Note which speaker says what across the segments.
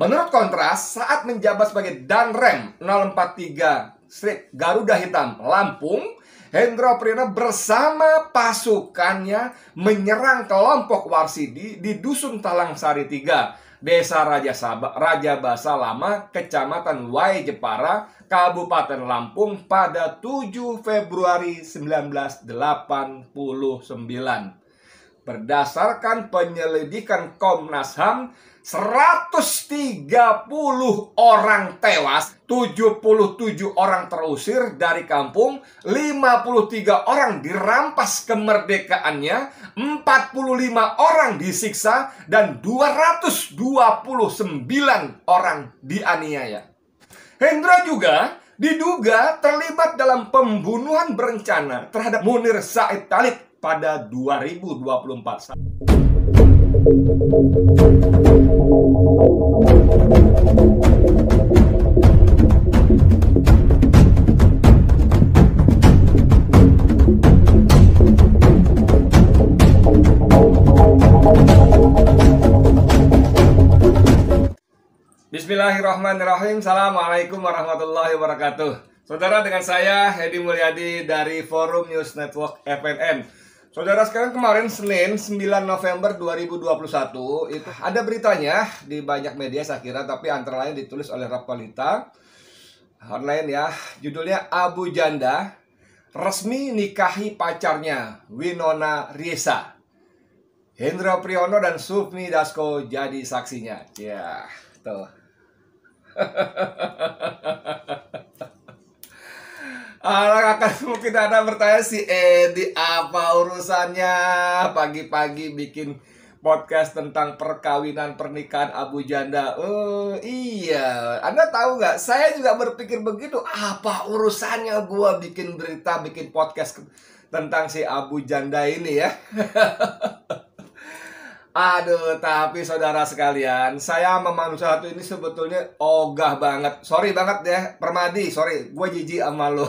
Speaker 1: Menurut Kontras, saat menjabat sebagai Danrem 043 Street Garuda Hitam Lampung, Hendro Priyono bersama pasukannya menyerang kelompok Warsidi di Dusun Talang Sari 3, Desa Raja Basa Lama, Kecamatan Wai Jepara, Kabupaten Lampung pada 7 Februari 1989. Berdasarkan penyelidikan Komnas HAM, 130 orang tewas, 77 orang terusir dari kampung, 53 orang dirampas kemerdekaannya, 45 orang disiksa, dan 229 orang dianiaya. Hendra juga diduga terlibat dalam pembunuhan berencana terhadap Munir Said Talib pada 2024. Bismillahirrahmanirrahim. Assalamualaikum warahmatullahi wabarakatuh. Saudara, dengan saya Hedi Mulyadi dari Forum News Network FNN. Saudara, sekarang kemarin Senin 9 November 2021 itu ada beritanya di banyak media saya kira, tapi antara lain ditulis oleh Rapalita online ya. Judulnya Abu Janda resmi nikahi pacarnya Winona Riesa. Hendro Priyono dan Sufmi Dasko jadi saksinya. Ya, tuh. Mungkin ada bertanya, si Edi apa urusannya pagi-pagi bikin podcast tentang perkawinan pernikahan Abu Janda. Oh iya, Anda tahu nggak? Saya juga berpikir begitu. Apa urusannya gua bikin berita, bikin podcast tentang si Abu Janda ini ya? Aduh, tapi saudara sekalian, saya sama manusia satu ini sebetulnya ogah banget. Sorry banget ya, Permadi, sorry, gue jijik sama lo.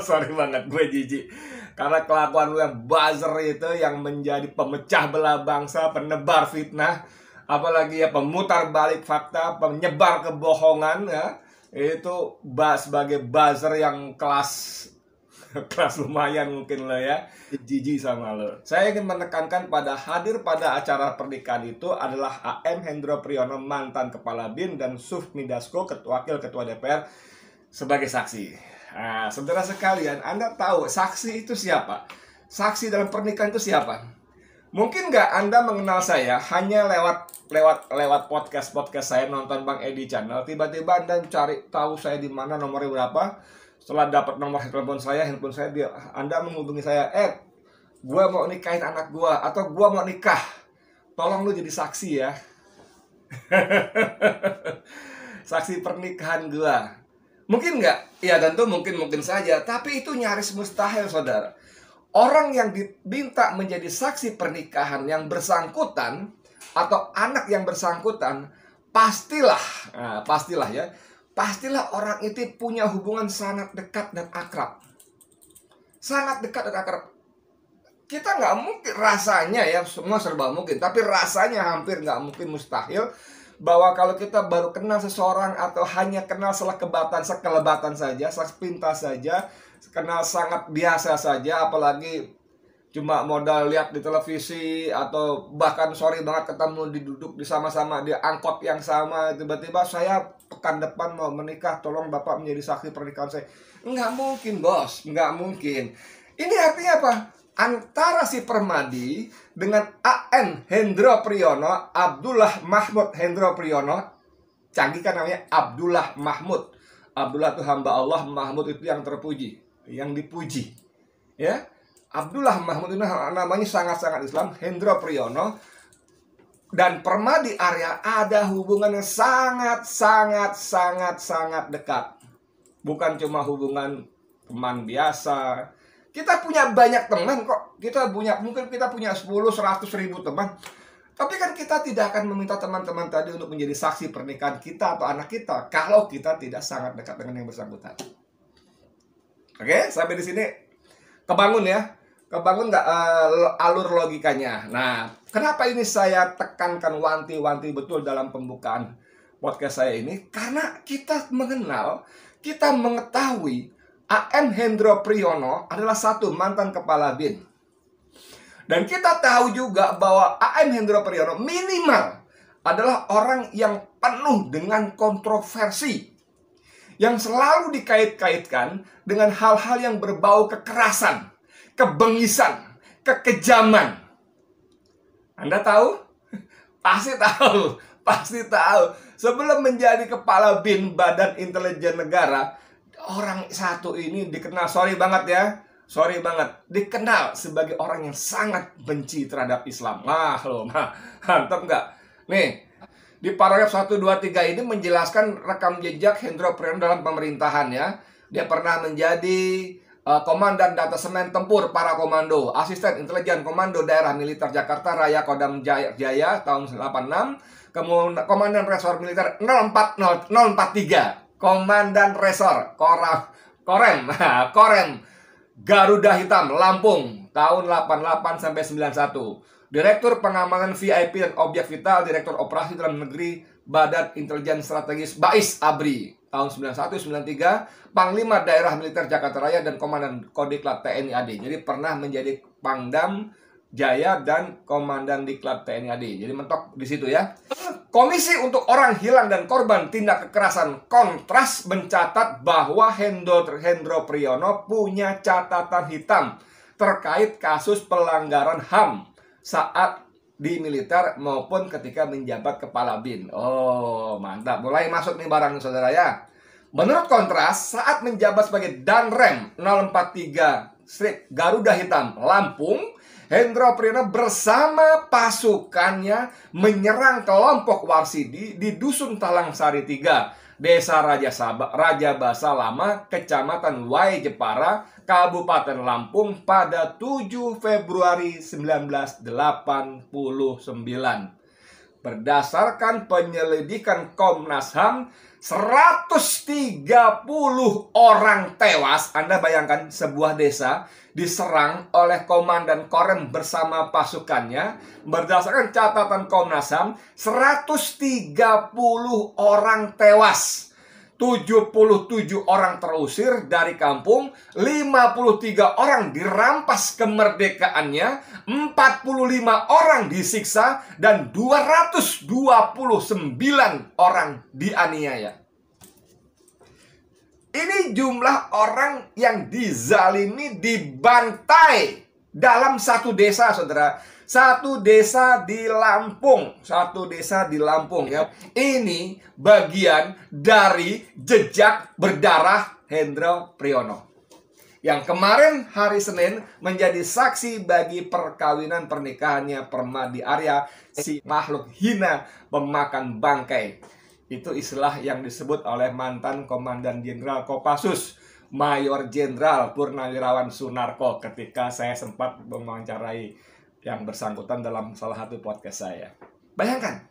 Speaker 1: Sorry banget, gue jijik. Karena kelakuan lu yang buzzer itu, yang menjadi pemecah belah bangsa, penebar fitnah, apalagi ya pemutar balik fakta, penyebar kebohongan ya. Itu sebagai buzzer yang kelas lumayan mungkin lo ya, jijik sama lo. Saya ingin menekankan pada hadir pada acara pernikahan itu adalah AM Hendro Priyono, mantan Kepala BIN, dan Sufmi Dasko, Wakil Ketua DPR, sebagai saksi. Nah, saudara sekalian, Anda tahu saksi itu siapa? Saksi dalam pernikahan itu siapa? Mungkin nggak Anda mengenal saya hanya lewat podcast saya, nonton Bang Edi Channel. Tiba-tiba Anda cari tahu saya di mana, nomornya berapa. Setelah dapat nomor handphone saya Anda menghubungi saya, gue mau nikahin anak gue, atau gue mau nikah, tolong lu jadi saksi ya. Saksi pernikahan gue. Mungkin nggak? Ya tentu mungkin saja, tapi itu nyaris mustahil, saudara. Orang yang diminta menjadi saksi pernikahan yang bersangkutan atau anak yang bersangkutan, pastilah orang itu punya hubungan sangat dekat dan akrab. Sangat dekat dan akrab. Kita nggak mungkin, rasanya ya, semua serba mungkin, tapi rasanya hampir nggak mungkin, mustahil, bahwa kalau kita baru kenal seseorang atau hanya kenal sekelebatan saja, sepintas saja, kenal sangat biasa saja, apalagi cuma modal lihat di televisi, atau bahkan sorry banget ketemu duduk sama-sama di angkot yang sama, tiba-tiba saya pekan depan mau menikah, tolong Bapak menjadi saksi pernikahan saya. Nggak mungkin, bos, nggak mungkin. Ini artinya apa? Antara si Permadi dengan AN Hendro Priyono, Abdullah Mahmud Hendro Priyono, canggih kan namanya, Abdullah Mahmud. Abdullah itu hamba Allah, Mahmud itu yang terpuji, yang dipuji, ya. Abdullah Mahmud ini namanya sangat-sangat Islam. Hendro Priyono dan Permadi Arya ada hubungan yang sangat dekat. Bukan cuma hubungan teman biasa. Kita punya banyak teman kok. Mungkin kita punya 10, 100 ribu teman. Tapi kan kita tidak akan meminta teman-teman tadi untuk menjadi saksi pernikahan kita atau anak kita kalau kita tidak sangat dekat dengan yang bersangkutan. Oke, sampai di sini kebangun ya. Kebangun nggak alur logikanya. Nah, kenapa ini saya tekankan wanti-wanti betul dalam pembukaan podcast saya ini karena kita mengetahui AM Hendro Priyono adalah satu mantan kepala BIN. Dan kita tahu juga bahwa AM Hendro Priyono minimal adalah orang yang penuh dengan kontroversi, yang selalu dikait-kaitkan dengan hal-hal yang berbau kekerasan, kebengisan, kekejaman. Anda tahu? Pasti tahu. Pasti tahu. Sebelum menjadi kepala BIN, Badan Intelijen Negara, orang satu ini dikenal, sorry banget, dikenal sebagai orang yang sangat benci terhadap Islam. Mantap nggak? Nih, di paragraf 1, 2, 3 ini menjelaskan rekam jejak Hendro Priyono dalam pemerintahan ya. Dia pernah menjadi Komandan Datasemen Tempur Para Komando, Asisten Intelijen Komando Daerah Militer Jakarta Raya Kodam Jaya tahun 86, kemudian Komandan Resor Militer 043, Komandan Resor Korem Garuda Hitam Lampung tahun 88 sampai 91. Direktur Pengamanan VIP dan Objek Vital, Direktur Operasi Dalam Negeri Badan Intelijen Strategis BAIS ABRI tahun 91-93, Panglima Daerah Militer Jakarta Raya dan Komandan Kodiklat TNI AD. Jadi pernah menjadi Pangdam Jaya dan Komandan Diklat TNI AD. Jadi mentok di situ ya. Komisi untuk Orang Hilang dan Korban Tindak Kekerasan Kontras mencatat bahwa Hendro Priyono punya catatan hitam terkait kasus pelanggaran HAM saat di militer maupun ketika menjabat kepala BIN. Oh, mantap. Mulai masuk nih barang saudara ya. Menurut Kontras, saat menjabat sebagai Danrem 043 Garuda Hitam Lampung, Hendro Priyono bersama pasukannya menyerang kelompok Warsidi di Dusun Talang Sari 3, Desa Raja Basa Lama, Kecamatan Wai Jepara, Kabupaten Lampung pada 7 Februari 1989. Berdasarkan penyelidikan Komnas HAM, 130 orang tewas. Anda bayangkan sebuah desa diserang oleh Komandan Korem bersama pasukannya. Berdasarkan catatan Komnas HAM, 130 orang tewas, 77 orang terusir dari kampung, 53 orang dirampas kemerdekaannya, 45 orang disiksa, dan 229 orang dianiaya. Ini jumlah orang yang dizalimi, dibantai dalam satu desa, saudara. Satu desa di Lampung. Ya. Ini bagian dari jejak berdarah Hendro Priyono, yang kemarin hari Senin menjadi saksi bagi perkawinan pernikahannya Permadi Arya, si makhluk hina pemakan bangkai. Itu istilah yang disebut oleh mantan Komandan Jenderal Kopassus, Mayor Jenderal Purnawirawan Sunarko, ketika saya sempat mewawancarai yang bersangkutan dalam salah satu podcast saya. Bayangkan.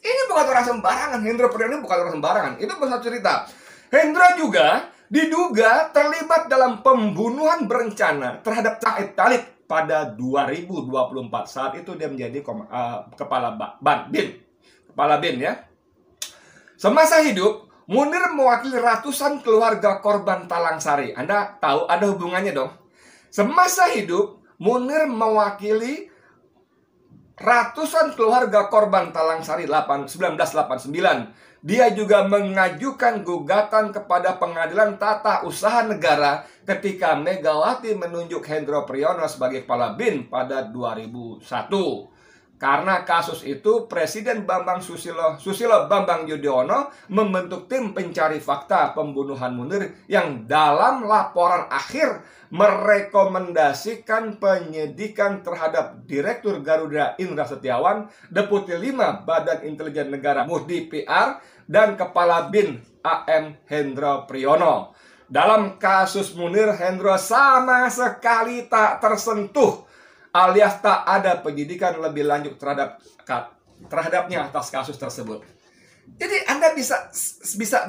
Speaker 1: Ini bukan orang sembarangan. Hendro Priyono bukan orang sembarangan. Itu bukan cerita. Hendro juga diduga terlibat dalam pembunuhan berencana terhadap Said Talib pada 2024. Saat itu dia menjadi kepala BIN ya. Semasa hidup, Munir mewakili ratusan keluarga korban Talang Sari. Anda tahu ada hubungannya dong. Semasa hidup, Munir mewakili ratusan keluarga korban Talang Sari 1989. Dia juga mengajukan gugatan kepada Pengadilan Tata Usaha Negara ketika Megawati menunjuk Hendro Priyono sebagai kepala BIN pada 2001. Karena kasus itu, Presiden Susilo Bambang Yudhoyono membentuk tim pencari fakta pembunuhan Munir yang dalam laporan akhir merekomendasikan penyidikan terhadap Direktur Garuda Indra Setiawan, Deputi 5 Badan Intelijen Negara Muhdi PR, dan Kepala BIN AM Hendro Priyono. Dalam kasus Munir, Hendro sama sekali tak tersentuh, alias tak ada penyidikan lebih lanjut terhadapnya atas kasus tersebut. Jadi Anda bisa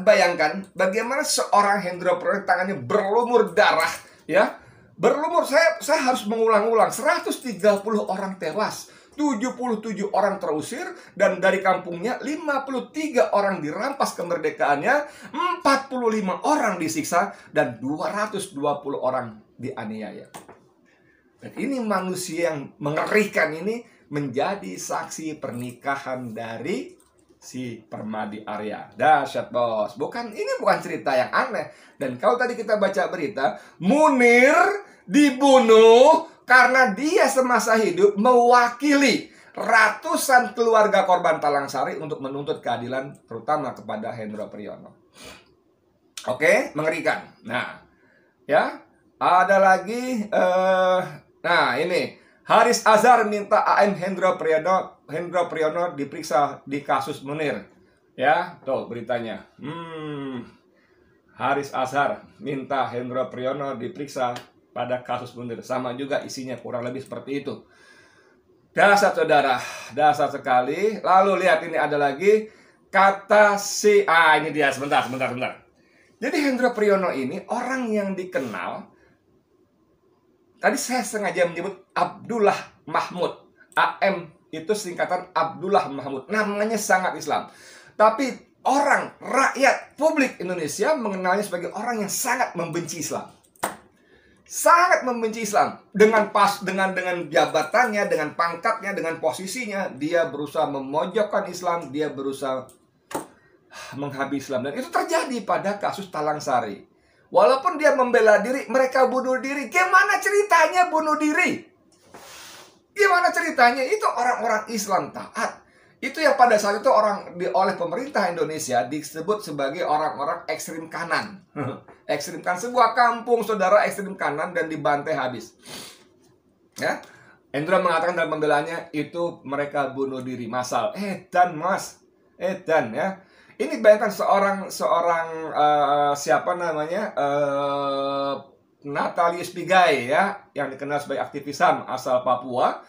Speaker 1: bayangkan bagaimana seorang Hendro Priyono tangannya berlumur darah, ya. Berlumur, saya harus mengulang-ulang. 130 orang tewas, 77 orang terusir, dan dari kampungnya 53 orang dirampas kemerdekaannya, 45 orang disiksa, dan 220 orang dianiaya. Dan ini manusia yang mengerikan ini menjadi saksi pernikahan dari si Permadi Arya. Dahsyat, bos. Ini bukan cerita yang aneh. Dan kalau tadi kita baca berita, Munir dibunuh karena dia semasa hidup mewakili ratusan keluarga korban Talang Sari untuk menuntut keadilan, terutama kepada Hendro Priyono. Oke, mengerikan. Nah, ya, ada lagi. Nah, ini Haris Azhar minta AM Hendro Priyono diperiksa di kasus Munir. Ya, tuh beritanya. Haris Azhar minta Hendro Priyono diperiksa pada kasus Munir. Sama juga isinya, kurang lebih seperti itu. Dasar saudara, dasar sekali. Lalu lihat, ini ada lagi kata si... ini dia, sebentar. Jadi Hendro Priyono ini orang yang dikenal. Tadi saya sengaja menyebut Abdullah Mahmud. AM itu singkatan Abdullah Mahmud. Namanya sangat Islam. Tapi orang, rakyat, publik Indonesia mengenalnya sebagai orang yang sangat membenci Islam. Sangat membenci Islam. Dengan jabatannya, dengan pangkatnya, dengan posisinya, dia berusaha memojokkan Islam, dia berusaha menghabisi Islam. Dan itu terjadi pada kasus Talang Sari. Walaupun dia membela diri, mereka bunuh diri. Gimana ceritanya bunuh diri? Gimana ceritanya? Itu orang-orang Islam taat. Itu yang pada saat itu oleh pemerintah Indonesia disebut sebagai orang-orang ekstrim kanan. Ekstrim kanan, sebuah kampung saudara ekstrim kanan, dan dibantai habis. Ya, Hendro mengatakan dalam pembelaannya itu mereka bunuh diri massal. Edan, mas, edan, ya. Ini bayangkan seorang siapa namanya, Natalius Pigai, ya, yang dikenal sebagai aktivis HAM asal Papua.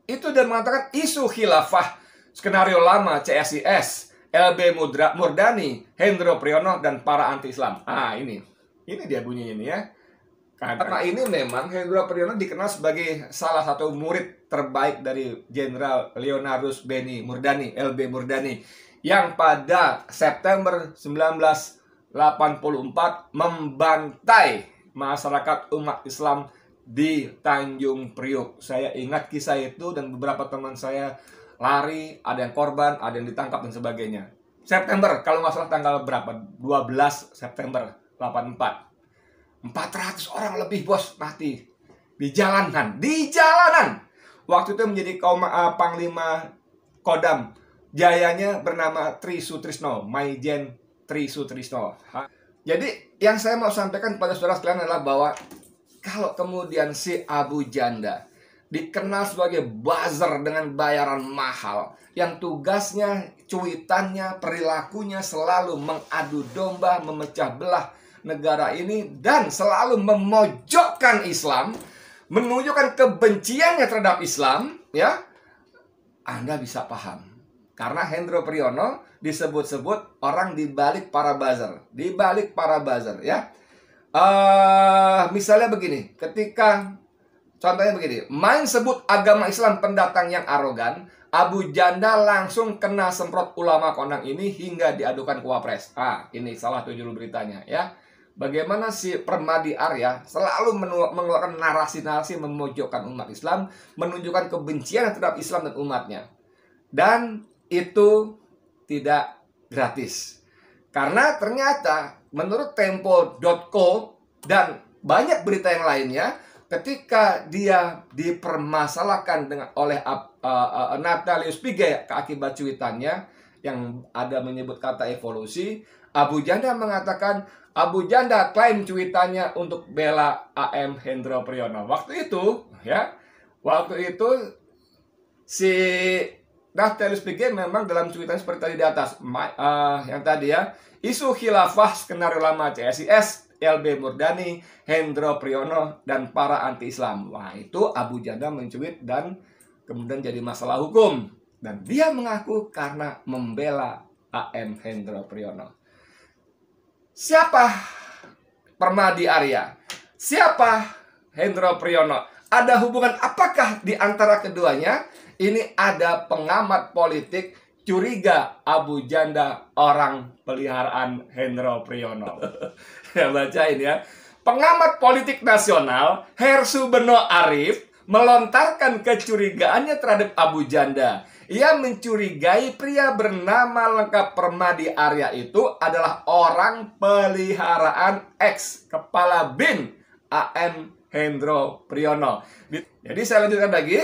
Speaker 1: Itu dan mengatakan isu khilafah, skenario lama CSIS, LB Murdani, Hendro Priyono, dan para anti-Islam. Ini dia bunyinya ini, ya. Karena ini memang Hendro Priyono dikenal sebagai salah satu murid terbaik dari Jenderal Leonardus Beni Murdani, LB Murdani, yang pada September 1984 membantai masyarakat umat Islam di Tanjung Priok. Saya ingat kisah itu, dan beberapa teman saya lari, ada yang korban, ada yang ditangkap, dan sebagainya. September, kalau nggak salah tanggal berapa? 12 September 84. 400 orang lebih, bos, mati di jalanan. Waktu itu menjadi Panglima Kodam Jayanya bernama Tri Sutrisno, Maijen Tri Sutrisno. Jadi yang saya mau sampaikan kepada saudara sekalian adalah bahwa kalau kemudian si Abu Janda dikenal sebagai buzzer dengan bayaran mahal, yang tugasnya, cuitannya, perilakunya selalu mengadu domba, memecah belah negara ini, dan selalu memojokkan Islam, menunjukkan kebenciannya terhadap Islam, ya, Anda bisa paham. Karena Hendro Priyono disebut-sebut orang di balik para buzzer. Di balik para buzzer, ya. Misalnya begini, contohnya begini, main sebut agama Islam pendatang yang arogan, Abu Janda langsung kena semprot ulama kondang ini hingga diadukan ke Wapres. Ini salah tuh judul beritanya, ya. Bagaimana si Permadi Arya selalu mengeluarkan narasi-narasi memojokkan umat Islam, menunjukkan kebencian terhadap Islam dan umatnya. Dan itu tidak gratis. Karena ternyata menurut Tempo.co dan banyak berita yang lainnya, ketika dia dipermasalahkan oleh Natalius Pigai akibat cuitannya yang ada menyebut kata evolusi, Abu Janda mengatakan Abu Janda klaim cuitannya untuk bela AM Hendro Priyono. Waktu itu si Natalius Pigai memang dalam cuitan seperti tadi di atas, yang tadi, ya, isu khilafah, skenario lama CSIS, LB Murdani, Hendro Priyono, dan para anti-Islam. Wah, itu Abu Janda mencuit dan kemudian jadi masalah hukum. Dan dia mengaku karena membela AM Hendro Priyono. Siapa Permadi Arya? Siapa Hendro Priyono? ada hubungan apakah di antara keduanya? Ini ada pengamat politik curiga Abu Janda orang peliharaan Hendro Priyono. Ya, bacain ya. Pengamat politik nasional Hersu Beno Arif melontarkan kecurigaannya terhadap Abu Janda. Ia mencurigai pria bernama lengkap Permadi Arya itu adalah orang peliharaan ex Kepala BIN AM Hendro Priyono. Jadi saya lanjutkan lagi.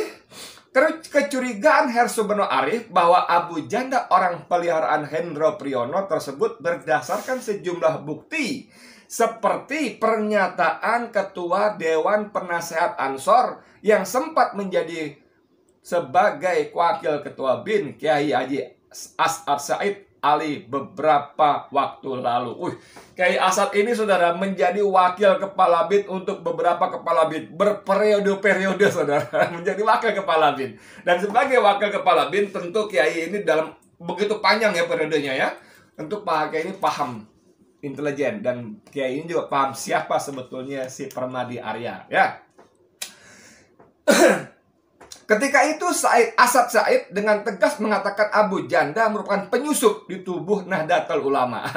Speaker 1: Kecurigaan Hersu Beno Arif bahwa Abu Janda orang peliharaan Hendro Priyono tersebut berdasarkan sejumlah bukti, seperti pernyataan Ketua Dewan Penasehat Ansor yang sempat menjadi sebagai wakil Ketua BIN Kiai Haji As'ad Said Ali beberapa waktu lalu. Kiai As'ad ini, saudara, menjadi wakil kepala BIN untuk beberapa kepala BIN berperiode-periode, saudara, menjadi wakil kepala BIN. Dan sebagai wakil kepala BIN, tentu Kiai ini dalam begitu panjang ya periodenya ya. Tentu Pak Kiai ini paham intelijen, dan Kiai ini juga paham siapa sebetulnya si Permadi Arya ya. Ketika itu As'ad Said dengan tegas mengatakan Abu Janda merupakan penyusup di tubuh Nahdlatul Ulama.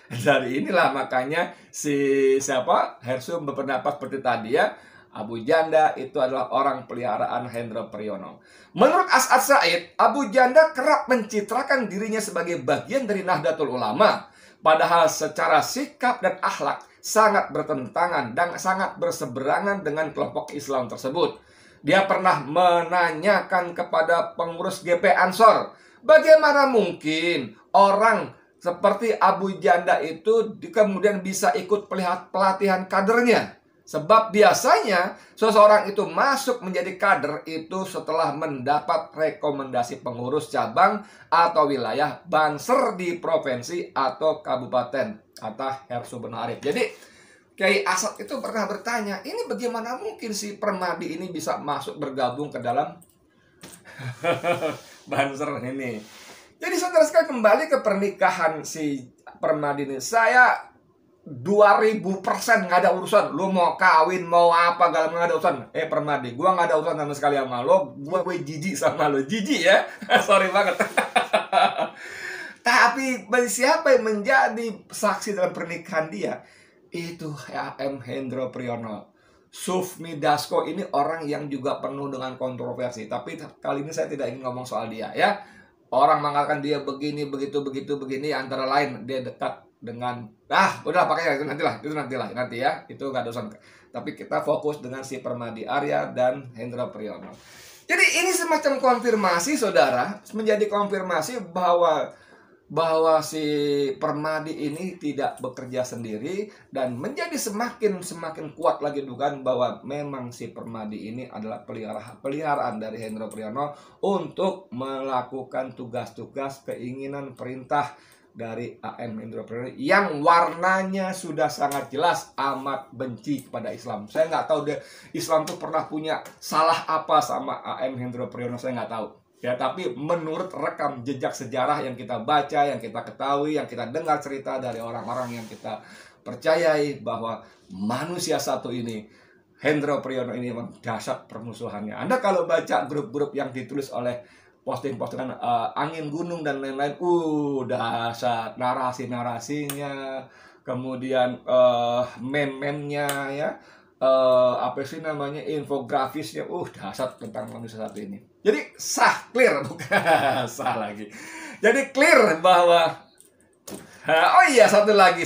Speaker 1: Dari inilah makanya Hersu berpendapat seperti tadi ya, Abu Janda itu adalah orang peliharaan Hendro Priyono. Menurut As'ad Said, Abu Janda kerap mencitrakan dirinya sebagai bagian dari Nahdlatul Ulama, padahal secara sikap dan akhlak sangat bertentangan dan sangat berseberangan dengan kelompok Islam tersebut. Dia pernah menanyakan kepada pengurus GP Ansor, bagaimana mungkin orang seperti Abu Janda itu kemudian bisa ikut pelatihan kadernya? Sebab biasanya seseorang itu masuk menjadi kader itu setelah mendapat rekomendasi pengurus cabang atau wilayah Banser di provinsi atau kabupaten, kata Hersu Beno Arif. Jadi Kiai As'ad itu pernah bertanya, ini bagaimana mungkin si Permadi ini bisa masuk bergabung ke dalam Banser ini. Jadi saudara sekalian, kembali ke pernikahan si Permadi ini, saya 2000% nggak ada urusan. Lu mau kawin, mau apa, gak ada urusan. Permadi, gua nggak ada urusan sama sekali sama lo. Gue jijik sama lo, jijik ya. Sorry banget. Tapi siapa yang menjadi saksi dalam pernikahan dia? Itu AM Hendro Priyono. Sufmi Dasko ini orang yang juga penuh dengan kontroversi. Tapi kali ini saya tidak ingin ngomong soal dia ya. Orang mengatakan dia begini, begitu, begini. Antara lain dia dekat dengan udah pakai itu nantilah ya. Itu gak ada urusan. Tapi kita fokus dengan si Permadi Arya dan Hendro Priyono. Jadi ini semacam konfirmasi, saudara, menjadi konfirmasi bahwa si Permadi ini tidak bekerja sendiri, dan menjadi semakin kuat lagi dugaan bahwa memang si Permadi ini adalah peliharaan dari Hendro Priyono untuk melakukan tugas-tugas keinginan perintah dari AM Hendro Priyono yang warnanya sudah sangat jelas amat benci kepada Islam. Saya nggak tahu deh Islam tuh pernah punya salah apa sama AM Hendro Priyono, saya nggak tahu. Ya, tapi menurut rekam jejak sejarah yang kita baca, yang kita ketahui, yang kita dengar cerita dari orang-orang yang kita percayai, bahwa manusia satu ini, Hendro Priyono ini, memang dahsyat permusuhannya. Anda kalau baca grup-grup yang ditulis oleh posting-postingan angin gunung dan lain-lain, dahsyat narasi-narasinya, kemudian meme-memnya ya. Apa sih namanya, infografisnya, dahsyat tentang manusia satu ini. Jadi clear, bukan sah lagi. Jadi clear bahwa satu lagi.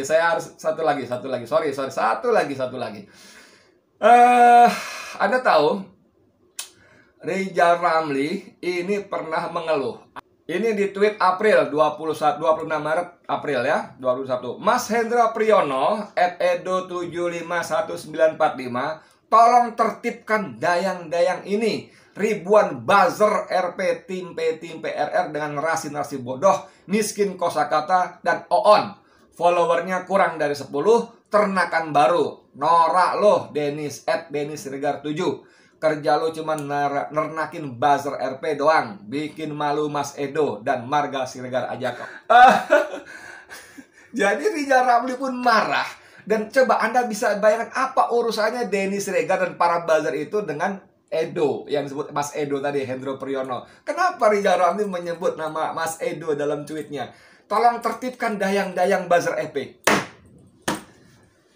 Speaker 1: Saya harus satu lagi. Sorry, satu lagi. Anda tahu Rizal Ramli ini pernah mengeluh. Ini di tweet April 26 Maret April ya 2021. Mas Hendro Priyono @edo751945, tolong tertibkan dayang-dayang ini. Ribuan buzzer RP tim PRR dengan narasi-narasi bodoh, miskin kosakata dan oon. Followernya kurang dari 10, ternakan baru. Norak loh Denis @DenisRegar7. Kerja lo cuma nernakin buzzer RP doang. Bikin malu Mas Edo dan Marga Siregar aja kok. Jadi Rizal Ramli pun marah Dan coba Anda bisa bayangkan apa urusannya Denny Siregar dan para buzzer itu dengan Edo, yang disebut Mas Edo tadi, Hendro Priyono. Kenapa Rizal Ramli menyebut nama Mas Edo dalam tweetnya? Tolong tertibkan dayang-dayang buzzer EP.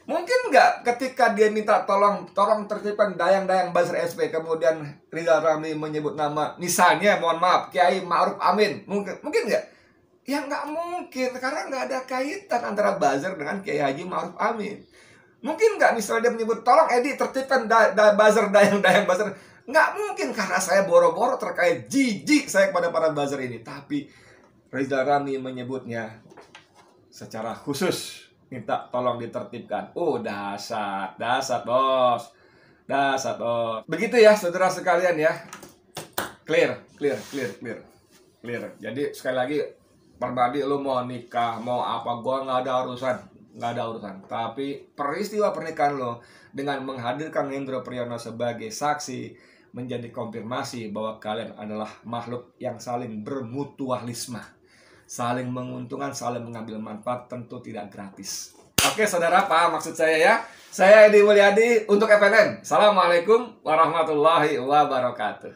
Speaker 1: Mungkin nggak ketika dia minta tolong tertibkan dayang-dayang buzzer SP, kemudian Rizal Ramli menyebut nama, misalnya, mohon maaf, Kiai Ma'ruf Amin. Mungkin nggak? Ya nggak mungkin, karena nggak ada kaitan antara buzzer dengan Kiai Haji Ma'ruf Amin. Mungkin nggak misalnya dia menyebut, tolong Edi tertibkan buzzer, dayang-dayang buzzer. Nggak mungkin, karena saya boro-boro terkait jijik saya kepada para buzzer ini. Tapi Rizal Ramli menyebutnya secara khusus, minta tolong ditertibkan. Oh, dasar bos. Dasar bos. Begitu ya saudara sekalian ya. Clear. Jadi sekali lagi, pribadi lu mau nikah, mau apa, gua nggak ada urusan. Tapi peristiwa pernikahan lo dengan menghadirkan Hendro Priyono sebagai saksi menjadi konfirmasi bahwa kalian adalah makhluk yang saling bermutualisme, saling menguntungkan, saling mengambil manfaat, tentu tidak gratis. Oke saudara, paham maksud saya ya? Saya Edi Mulyadi untuk FNN. Assalamualaikum warahmatullahi wabarakatuh.